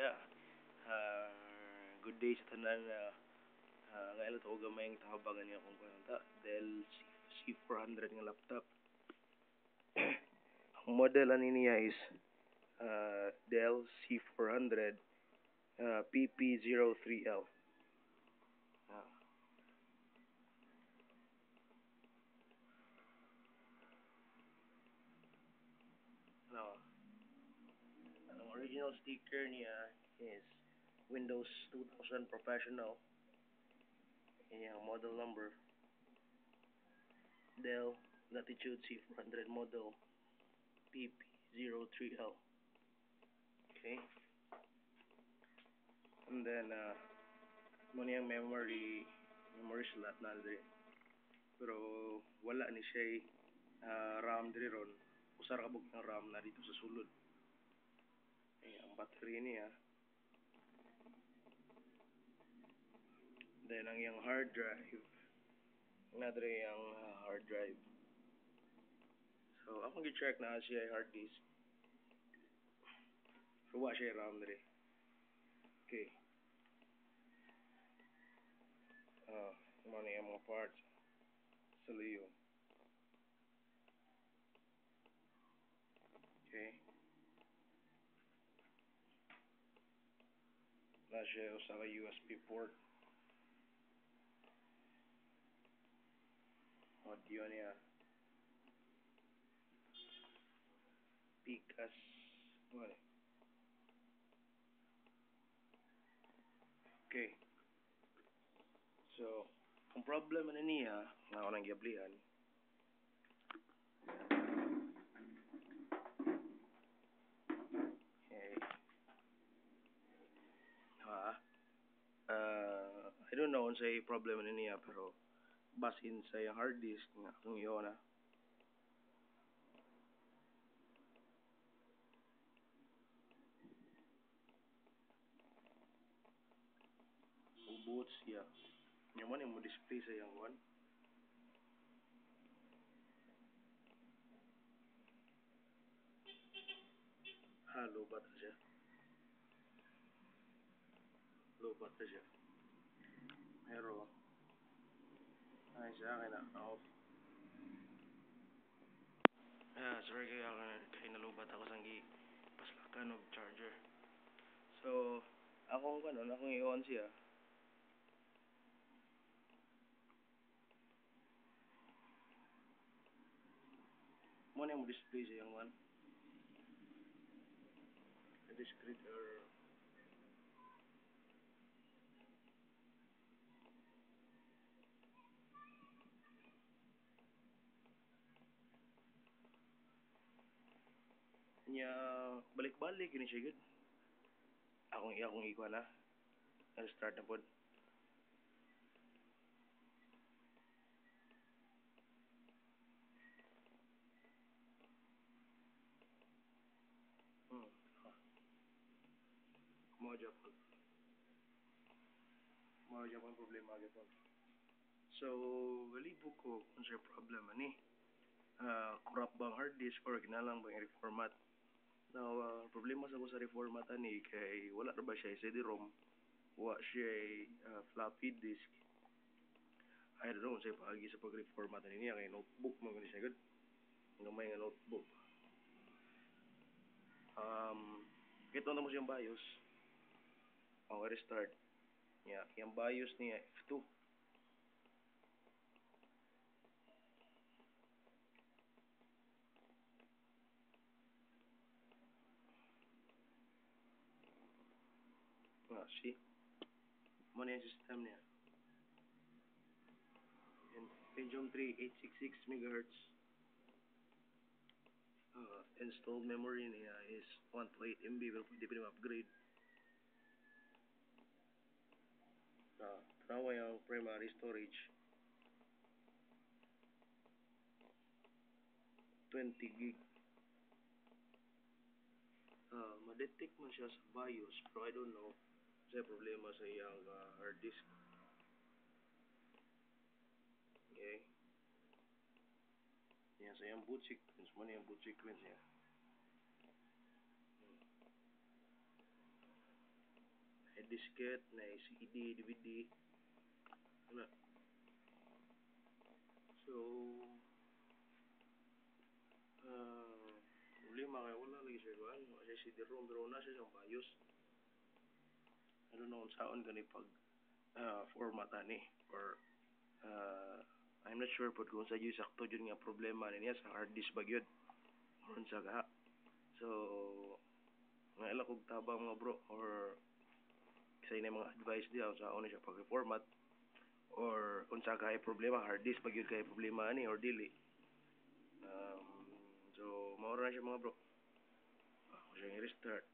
yeah. Good day sa tanan na ngayon ito gamay ang tahabangan niya kung kanta Dell C400 nga laptop. Ang model ani niya is Dell C400 PP03L. Uh, no, ang original sticker niya is Windows 2000 Professional. Yan ang model number. Dell Latitude C400 model PP03L. Okay. And then muna yung memory slot na diri. Pero wala ni siya RAM diri ron. Usar ka bug ng RAM na dito sa sulod. Ay, ang battery niya. Then ang yung hard drive. Na diri ang hard drive. So akong gi-check na siya hard disk. So wa siya RAM diri. Okay. Muna yung mga parts sa liyo. Okay. Na siya usa ka USB port. Audio niya. Picas. Wala. Okay. So, ang problem na niya, nga ako nang giablihan, eh, I don't know kung sa'y problem na niya, pero basin sa yung hard disk, nga kung yun na, ubot siya. Yung man yung mo display sa yung one. Lobat na siya. Lobat na siya. Pero, ay sa akin na, off. Sorry kaya nalubat ako sang paslakan og charger. So, akong i-on siya. Muna yung mo display sa yung one. Discrete error. Nya balik-balik ini siya gud. Akong ikuha na. Start na pod. Mao Japan. Mao Japan problema gyapon. So, galibog ko kung sa problema ni. Corrupt bang hard disk or ginalang bang reformat. Now, problema sa ko sa reformat ani kay wala ra ba siya CD-ROM, wa siya floppy disk. I don't know sa paagi sa pag-reformat ani niya kay notebook man gani siya gud. Gamay nga notebook. Kito na mo siyang BIOS. Restart. Yeah, yung BIOS niya F2. See? Muna yung system niya. And Pentium 3, 866 MHz. Installed memory niya is 128 MB pero pwede pa rin upgrade. Tanawa yung primary storage 20 gig. Ma-detect man siya sa BIOS pero I don't know sa problema sa iyang hard disk. Okay. Yan sa iyang boot sequence. Muna yung boot sequence niya. disket, na CD, DVD. Ano? So, problema kay wala lagi siya kuan, wala siya CD-ROM pero na siya siyang BIOS. I don't know kung saan gani pag format ani or uh, I'm not sure pod kung sa yung sakto yun nga problema niya sa hard disk ba yun or sa ka. So, nga ila kog tabang mga bro or sa inay mga advice diya sa ano siya pag-format or unsa kay problema hard disk pag yun kay problema ani or dili. Um, so mao ra na siya mga bro. Ako siyang i-restart.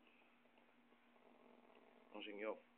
Ako siyang i-off.